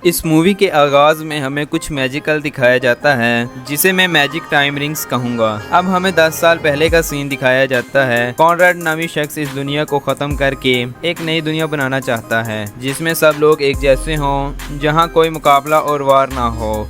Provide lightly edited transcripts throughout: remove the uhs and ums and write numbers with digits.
इस मूवी के आगाज में हमें कुछ मैजिकल दिखाया जाता है जिसे मैं मैजिक टाइम रिंग्स कहूँगा। अब हमें 10 साल पहले का सीन दिखाया जाता है। कॉनराड नामी शख्स इस दुनिया को ख़त्म करके एक नई दुनिया बनाना चाहता है जिसमें सब लोग एक जैसे हों, जहाँ कोई मुकाबला और वार ना हो।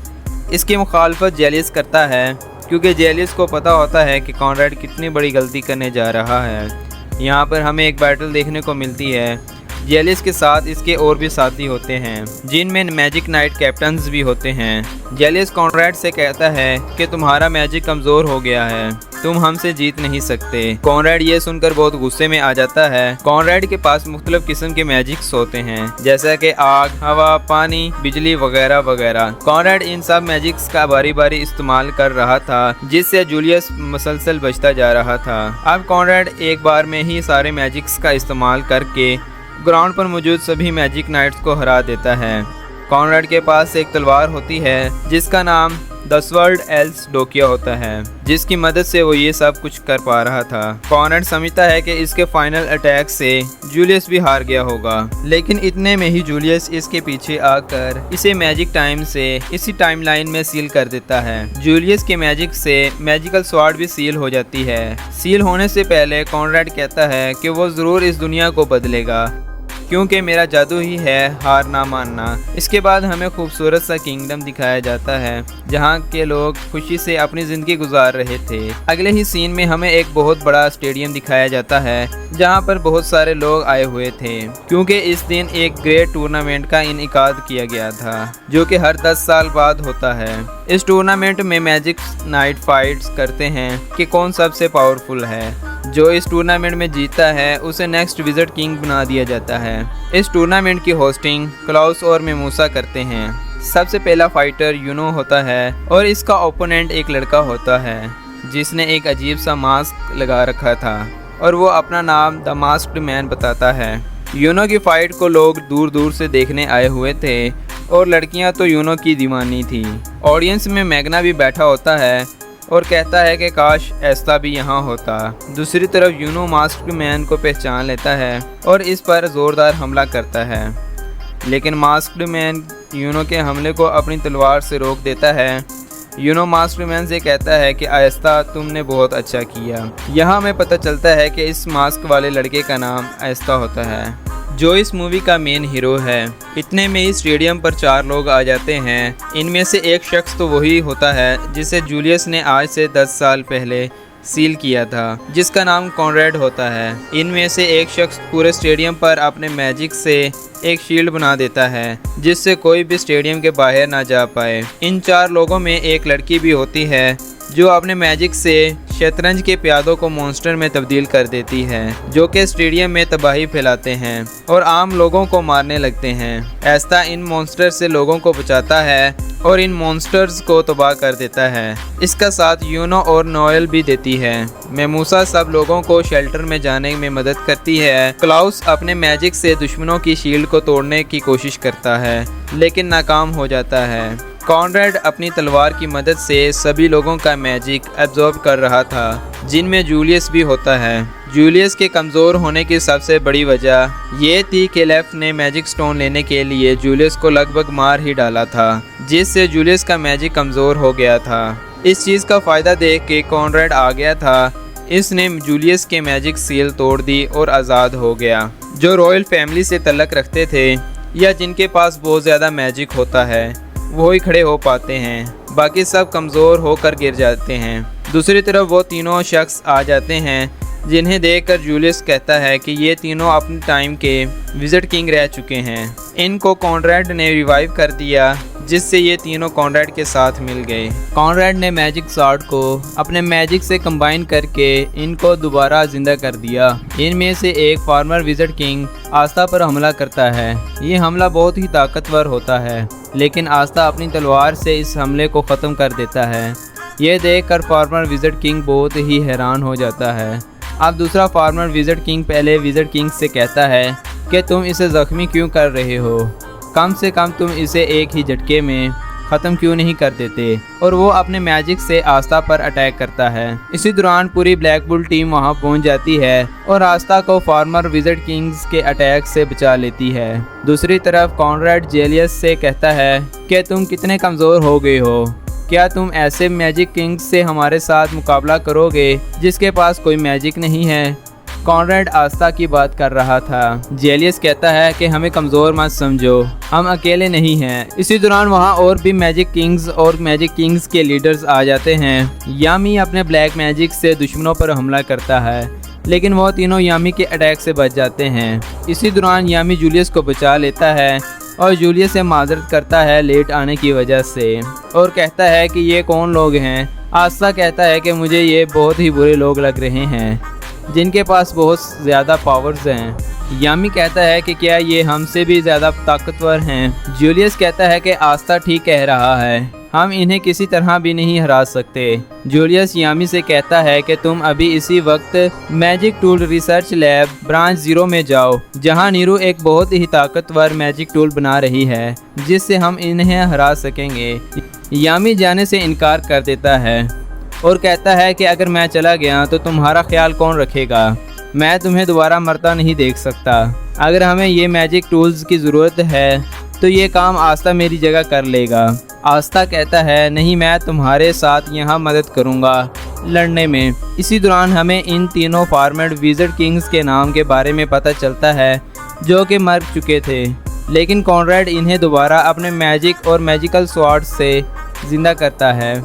इसकी मुखालफत जेलियस करता है क्योंकि जेलियस को पता होता है कि कॉनराड कितनी बड़ी गलती करने जा रहा है। यहाँ पर हमें एक बैटल देखने को मिलती है। जेलियस के साथ इसके और भी साथी होते हैं जिनमें मैजिक नाइट कैप्टन्स भी होते हैं। जेलियस कॉनराड से कहता है कि तुम्हारा मैजिक कमज़ोर हो गया है, तुम हमसे जीत नहीं सकते। कॉनराड ये सुनकर बहुत गुस्से में आ जाता है। कॉनराड के पास मुख्तलिफ किस्म के मैजिक्स होते हैं जैसा कि आग, हवा, पानी, बिजली वगैरह वगैरह। कॉनराड इन सब मैजिक्स का बारी बारी इस्तेमाल कर रहा था जिससे जूलियस मुसलसल बचता जा रहा था। अब कॉनराड एक बार में ही सारे मैजिक्स का इस्तेमाल करके ग्राउंड पर मौजूद सभी मैजिक नाइट्स को हरा देता है। कॉनराड के पास एक तलवार होती है जिसका नाम द स्वर्ड एल्स डोकिया होता है, जिसकी मदद से वो ये सब कुछ कर पा रहा था। कॉनराड समझता है कि इसके फाइनल अटैक से जूलियस भी हार गया होगा, लेकिन इतने में ही जूलियस इसके पीछे आकर इसे मैजिक टाइम से इसी टाइमलाइन में सील कर देता है। जूलियस के मैजिक से मैजिकल स्वॉर्ड भी सील हो जाती है। सील होने से पहले कॉनराड कहता है कि वो ज़रूर इस दुनिया को बदलेगा क्योंकि मेरा जादू ही है हार ना मानना। इसके बाद हमें खूबसूरत सा किंगडम दिखाया जाता है जहाँ के लोग खुशी से अपनी ज़िंदगी गुजार रहे थे। अगले ही सीन में हमें एक बहुत बड़ा स्टेडियम दिखाया जाता है जहाँ पर बहुत सारे लोग आए हुए थे क्योंकि इस दिन एक ग्रेट टूर्नामेंट का इनेकाद किया गया था जो कि हर 10 साल बाद होता है। इस टूर्नामेंट में मैजिक नाइट फाइट्स करते हैं कि कौन सबसे पावरफुल है। जो इस टूर्नामेंट में जीतता है उसे नेक्स्ट विज़र्ड किंग बना दिया जाता है। इस टूर्नामेंट की होस्टिंग क्लाउस और मेमूसा करते हैं। सबसे पहला फाइटर यूनो होता है और इसका ओपोनेंट एक लड़का होता है जिसने एक अजीब सा मास्क लगा रखा था और वो अपना नाम द मास्क्ड मैन बताता है। यूनो की फाइट को लोग दूर दूर से देखने आए हुए थे और लड़कियां तो यूनो की दीवानी थी। ऑडियंस में मैग्ना भी बैठा होता है और कहता है कि काश ऐसा भी यहाँ होता। दूसरी तरफ यूनो मास्क्ड मैन को पहचान लेता है और इस पर ज़ोरदार हमला करता है, लेकिन मास्क्ड मैन यूनो के हमले को अपनी तलवार से रोक देता है। यूनो मास्क्ड मैन से कहता है कि आहिस्ता, तुमने बहुत अच्छा किया। यहाँ हमें पता चलता है कि इस मास्क वाले लड़के का नाम आहिस्ता होता है जो इस मूवी का मेन हीरो है। इतने में ही स्टेडियम पर 4 लोग आ जाते हैं। इनमें से एक शख्स तो वही होता है जिसे जूलियस ने आज से 10 साल पहले सील किया था, जिसका नाम कॉनराड होता है। इनमें से एक शख्स पूरे स्टेडियम पर अपने मैजिक से एक शील्ड बना देता है जिससे कोई भी स्टेडियम के बाहर ना जा पाए। इन 4 लोगों में एक लड़की भी होती है जो अपने मैजिक से शतरंज के प्यादों को मॉन्स्टर में तब्दील कर देती है जो कि स्टेडियम में तबाही फैलाते हैं और आम लोगों को मारने लगते हैं। ऐसा इन मॉन्स्टर से लोगों को बचाता है और इन मॉन्स्टर्स को तबाह कर देता है। इसका साथ यूनो और नोएल भी देती है। मेमूसा सब लोगों को शेल्टर में जाने में मदद करती है। क्लाउस अपने मैजिक से दुश्मनों की शील्ड को तोड़ने की कोशिश करता है लेकिन नाकाम हो जाता है। कॉनराड अपनी तलवार की मदद से सभी लोगों का मैजिक एब्जॉर्ब कर रहा था जिनमें जूलियस भी होता है। जूलियस के कमज़ोर होने की सबसे बड़ी वजह ये थी कि लेफ्ट ने मैजिक स्टोन लेने के लिए जूलियस को लगभग मार ही डाला था जिससे जूलियस का मैजिक कमज़ोर हो गया था। इस चीज़ का फ़ायदा देख के कॉनराड आ गया था। इसने जूलियस के मैजिक सील तोड़ दी और आज़ाद हो गया। जो रॉयल फैमिली से तल्लक रखते थे या जिनके पास बहुत ज़्यादा मैजिक होता है वो ही खड़े हो पाते हैं, बाकी सब कमज़ोर होकर गिर जाते हैं। दूसरी तरफ वो तीनों शख्स आ जाते हैं जिन्हें देखकर जूलियस कहता है कि ये तीनों अपने टाइम के विज़र्ड किंग रह चुके हैं। इनको कॉनराड ने रिवाइव कर दिया जिससे ये तीनों कॉनराड के साथ मिल गए। कॉनराड ने मैजिक स्वॉर्ड को अपने मैजिक से कंबाइन करके इनको दोबारा जिंदा कर दिया। इनमें से एक फार्मर विज़र्ड किंग आस्था पर हमला करता है। ये हमला बहुत ही ताकतवर होता है लेकिन आस्था अपनी तलवार से इस हमले को ख़त्म कर देता है। ये देखकर फार्मर विज़र्ड किंग बहुत ही हैरान हो जाता है। अब दूसरा फार्मर विज़र्ड किंग पहले विज़र्ड किंग से कहता है कि तुम इसे ज़ख्मी क्यों कर रहे हो, कम से कम तुम इसे एक ही झटके में ख़त्म क्यों नहीं कर देते, और वो अपने मैजिक से आस्था पर अटैक करता है। इसी दौरान पूरी ब्लैक बुल टीम वहां पहुंच जाती है और आस्था को फॉर्मर विज़र्ड किंग्स के अटैक से बचा लेती है। दूसरी तरफ कॉनरैड जेलियस से कहता है कि तुम कितने कमज़ोर हो गए हो, क्या तुम ऐसे मैजिक किंग्स से हमारे साथ मुकाबला करोगे जिसके पास कोई मैजिक नहीं है। कॉनरैड आस्था की बात कर रहा था। जेलियस कहता है कि हमें कमज़ोर मत समझो, हम अकेले नहीं हैं। इसी दौरान वहाँ और भी मैजिक किंग्स और मैजिक किंग्स के लीडर्स आ जाते हैं। यामी अपने ब्लैक मैजिक से दुश्मनों पर हमला करता है, लेकिन वो तीनों यामी के अटैक से बच जाते हैं। इसी दौरान यामी जूलियस को बचा लेता है और जूलियस से माजरत करता है लेट आने की वजह से, और कहता है कि ये कौन लोग हैं। आस्था कहता है कि मुझे ये बहुत ही बुरे लोग लग रहे हैं जिनके पास बहुत ज़्यादा पावर्स हैं। यामी कहता है कि क्या ये हमसे भी ज़्यादा ताकतवर हैं। जूलियस कहता है कि आस्था ठीक कह रहा है, हम इन्हें किसी तरह भी नहीं हरा सकते। जूलियस यामी से कहता है कि तुम अभी इसी वक्त magic tool research lab branch 0 में जाओ, जहां नीरू एक बहुत ही ताकतवर मैजिक टूल बना रही है जिससे हम इन्हें हरा सकेंगे। यामी जाने से इनकार कर देता है और कहता है कि अगर मैं चला गया तो तुम्हारा ख्याल कौन रखेगा, मैं तुम्हें दोबारा मरता नहीं देख सकता। अगर हमें ये मैजिक टूल्स की ज़रूरत है तो ये काम आस्था मेरी जगह कर लेगा। आस्था कहता है नहीं, मैं तुम्हारे साथ यहाँ मदद करूँगा लड़ने में। इसी दौरान हमें इन तीनों फॉर्मर विज़र्ड किंग्स के नाम के बारे में पता चलता है जो कि मर चुके थे, लेकिन कॉनरैड इन्हें दोबारा अपने मैजिक और मैजिकल स्वॉर्ड से ज़िंदा करता है।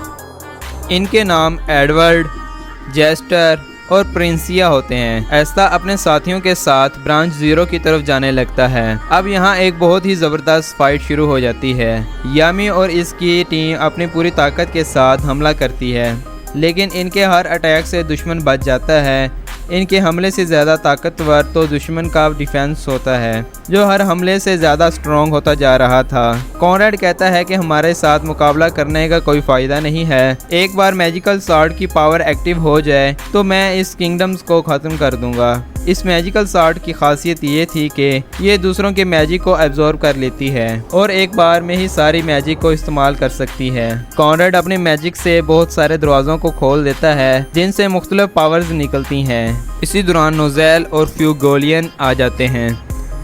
इनके नाम एडवर्ड, जेस्टर और प्रिंसिया होते हैं। एस्ता अपने साथियों के साथ ब्रांच 0 की तरफ जाने लगता है। अब यहाँ एक बहुत ही ज़बरदस्त फाइट शुरू हो जाती है। यामी और इसकी टीम अपनी पूरी ताकत के साथ हमला करती है, लेकिन इनके हर अटैक से दुश्मन बच जाता है। इनके हमले से ज़्यादा ताकतवर तो दुश्मन का डिफेंस होता है, जो हर हमले से ज़्यादा स्ट्रॉन्ग होता जा रहा था। कॉनरैड कहता है कि हमारे साथ मुकाबला करने का कोई फ़ायदा नहीं है। एक बार मैजिकल स्वॉर्ड की पावर एक्टिव हो जाए तो मैं इस किंगडम्स को ख़त्म कर दूंगा। इस मैजिकल स्वॉर्ड की खासियत ये थी कि ये दूसरों के मैजिक को एब्जॉर्ब कर लेती है और एक बार में ही सारी मैजिक को इस्तेमाल कर सकती है। कॉनरैड अपने मैजिक से बहुत सारे दरवाज़ों को खोल देता है जिनसे मुख्तलिफ पावर्स निकलती हैं। इसी दौरान नोज़ेल और फ्यूगोलियन आ जाते हैं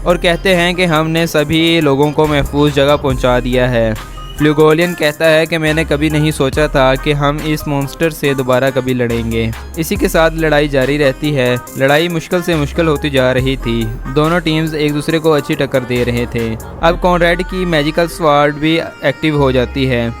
और कहते हैं कि हमने सभी लोगों को महफूज जगह पहुंचा दिया है। फ्यूगोलियन कहता है कि मैंने कभी नहीं सोचा था कि हम इस मॉन्स्टर से दोबारा कभी लड़ेंगे। इसी के साथ लड़ाई जारी रहती है। लड़ाई मुश्किल से मुश्किल होती जा रही थी। दोनों टीम्स एक दूसरे को अच्छी टक्कर दे रहे थे। अब कॉनरैड की मैजिकल स्वॉर्ड भी एक्टिव हो जाती है,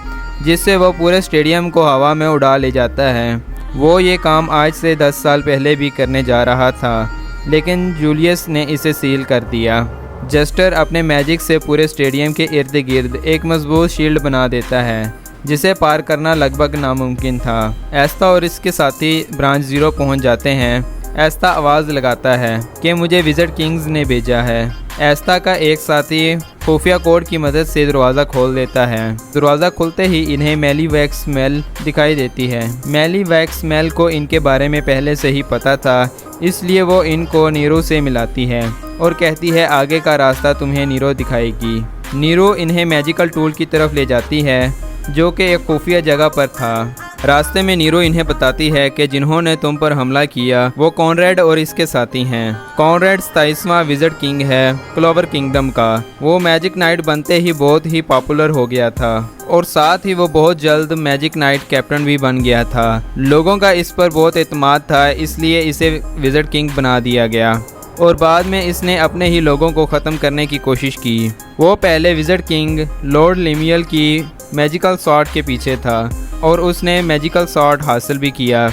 जिससे वो पूरे स्टेडियम को हवा में उड़ा ले जाता है। वो ये काम आज से 10 साल पहले भी करने जा रहा था, लेकिन जूलियस ने इसे सील कर दिया। जेस्टर अपने मैजिक से पूरे स्टेडियम के इर्द गिर्द एक मजबूत शील्ड बना देता है, जिसे पार करना लगभग नामुमकिन था। एस्ता और इसके साथी ब्रांच 0 पहुंच जाते हैं। एस्ता आवाज़ लगाता है कि मुझे विज़र्ड किंग्स ने भेजा है। एस्ता का एक साथी खुफिया कोड की मदद से दरवाज़ा खोल देता है। दरवाज़ा खुलते ही इन्हें मेली वैक्स स्मेल दिखाई देती है। मेली वैक्स स्मेल को इनके बारे में पहले से ही पता था, इसलिए वो इनको नीरो से मिलाती है और कहती है आगे का रास्ता तुम्हें नीरो दिखाएगी। नीरो इन्हें मैजिकल टूल की तरफ ले जाती है जो कि एक खुफिया जगह पर था। रास्ते में नीरो इन्हें बताती है कि जिन्होंने तुम पर हमला किया वो कॉनरैड और इसके साथी हैं। कॉनरैड 27वां विज़र्ड किंग है क्लोवर किंगडम का। वो मैजिक नाइट बनते ही बहुत ही पॉपुलर हो गया था और साथ ही वो बहुत जल्द मैजिक नाइट कैप्टन भी बन गया था। लोगों का इस पर बहुत एतमाद था, इसलिए इसे विज़र्ड किंग बना दिया गया और बाद में इसने अपने ही लोगों को ख़त्म करने की कोशिश की। वो पहले विज़र्ड किंग लॉर्ड लिमियल की मैजिकल स्वॉर्ड के पीछे था और उसने मैजिकल स्वॉर्ड हासिल भी किया।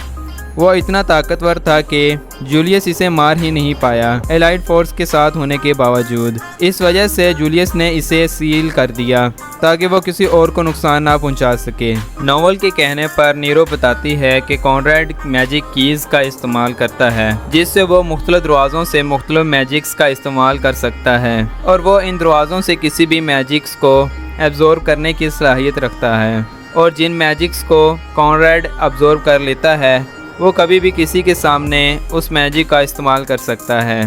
वो इतना ताकतवर था कि जूलियस इसे मार ही नहीं पाया, एलाइड फोर्स के साथ होने के बावजूद। इस वजह से जूलियस ने इसे सील कर दिया ताकि वो किसी और को नुकसान ना पहुंचा सके। नोवेल के कहने पर नीरो बताती है कि कॉनरैड मैजिक कीज़ का इस्तेमाल करता है, जिससे वो मुख्तलिफ दरवाज़ों से मुख्तलिफ मैजिक्स का इस्तेमाल कर सकता है और वो इन दरवाज़ों से किसी भी मैजिक्स को एब्जॉर्ब करने की सलाहियत रखता है। और जिन मैजिक्स को कॉनरैड अब्जॉर्ब कर लेता है वो कभी भी किसी के सामने उस मैजिक का इस्तेमाल कर सकता है।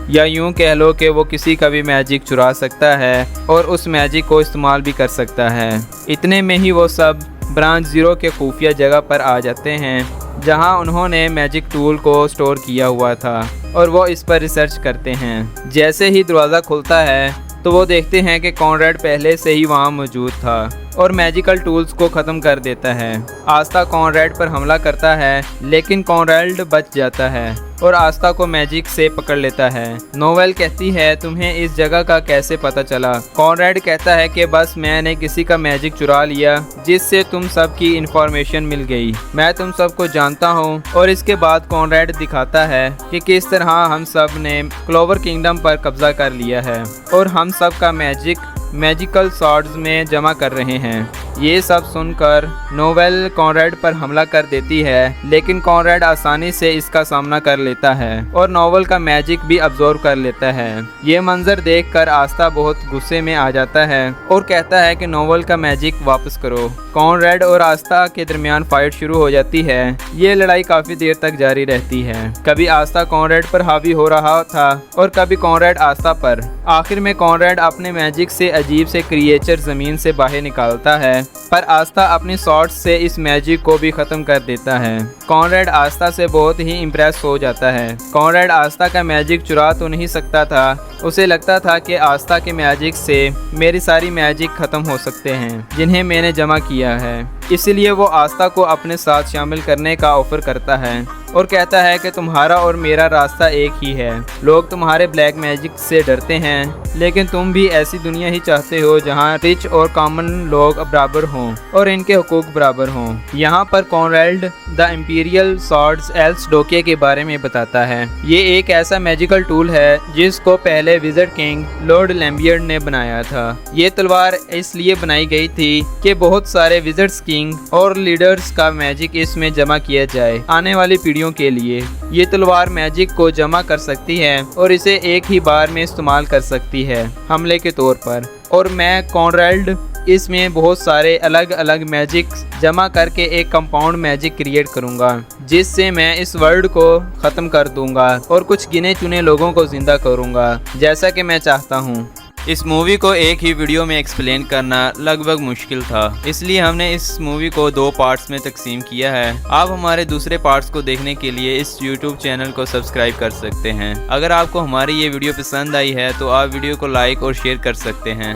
या यूं कह लो कि वो किसी का भी मैजिक चुरा सकता है और उस मैजिक को इस्तेमाल भी कर सकता है। इतने में ही वो सब ब्रांच 0 के खुफिया जगह पर आ जाते हैं जहां उन्होंने मैजिक टूल को स्टोर किया हुआ था और वो इस पर रिसर्च करते हैं। जैसे ही दरवाज़ा खुलता है तो वो देखते हैं कि कॉनरैड पहले से ही वहाँ मौजूद था और मैजिकल टूल्स को ख़त्म कर देता है। आस्था कॉनरैड पर हमला करता है लेकिन कॉनरैड बच जाता है और आस्था को मैजिक से पकड़ लेता है। नोवेल कहती है तुम्हें इस जगह का कैसे पता चला? कॉनरैड कहता है कि बस मैंने किसी का मैजिक चुरा लिया जिससे तुम सब की इंफॉर्मेशन मिल गई। मैं तुम सबको जानता हूँ। और इसके बाद कॉनरैड दिखाता है कि किस तरह हम सब ने क्लोवर किंगडम पर कब्जा कर लिया है और हम सब का मैजिकल स्वॉर्ड्स में जमा कर रहे हैं। ये सब सुनकर नोवेल कॉनरैड पर हमला कर देती है लेकिन कॉनरैड आसानी से इसका सामना कर लेता है और नोवेल का मैजिक भी अब्जॉर्ब कर लेता है। ये मंजर देखकर आस्था बहुत गुस्से में आ जाता है और कहता है कि नोवेल का मैजिक वापस करो। कॉनरैड और आस्था के दरमियान फाइट शुरू हो जाती है। ये लड़ाई काफी देर तक जारी रहती है। कभी आस्था कॉनरैड पर हावी हो रहा था और कभी कॉनरैड आस्था पर। आखिर में कॉनरैड अपने मैजिक से अजीब से क्रिएचर जमीन से बाहर निकालता है पर आस्था अपनी शॉट्स से इस मैजिक को भी खत्म कर देता है। कॉनरैड आस्था से बहुत ही इम्प्रेस हो जाता है। कॉनरैड आस्था का मैजिक चुरा तो नहीं सकता था। उसे लगता था कि आस्था के मैजिक से मेरी सारी मैजिक खत्म हो सकते हैं जिन्हें मैंने जमा किया है। इसलिए वो आस्था को अपने साथ शामिल करने का ऑफर करता है और कहता है कि तुम्हारा और मेरा रास्ता एक ही है। लोग तुम्हारे ब्लैक मैजिक से डरते हैं लेकिन तुम भी ऐसी दुनिया ही चाहते हो जहां रिच और कॉमन लोग बराबर हों और इनके हुकूक बराबर हों। यहाँ पर कॉनरैड द इंपीरियल स्वॉर्ड्स एल्सडोके के बारे में बताता है। ये एक ऐसा मैजिकल टूल है जिसको पहले विज़र्ड किंग लॉर्ड लैम्बियर्ड ने बनाया था। ये तलवार इसलिए बनाई गई थी कि बहुत सारे विज़र्ड्स किंग और लीडर्स का मैजिक इसमें जमा किया जाए आने वाली पीढ़ियों के लिए। ये तलवार मैजिक को जमा कर सकती है और इसे एक ही बार में इस्तेमाल कर सकती है हमले के तौर पर। और मैं कॉनरैड इसमें बहुत सारे अलग अलग मैजिक जमा करके एक कंपाउंड मैजिक क्रिएट करूंगा जिससे मैं इस वर्ल्ड को ख़त्म कर दूंगा और कुछ गिने चुने लोगों को जिंदा करूंगा जैसा कि मैं चाहता हूं। इस मूवी को एक ही वीडियो में एक्सप्लेन करना लगभग मुश्किल था, इसलिए हमने इस मूवी को 2 पार्ट्स में तकसीम किया है। आप हमारे दूसरे पार्ट्स को देखने के लिए इस YouTube चैनल को सब्सक्राइब कर सकते हैं। अगर आपको हमारी ये वीडियो पसंद आई है तो आप वीडियो को लाइक और शेयर कर सकते हैं।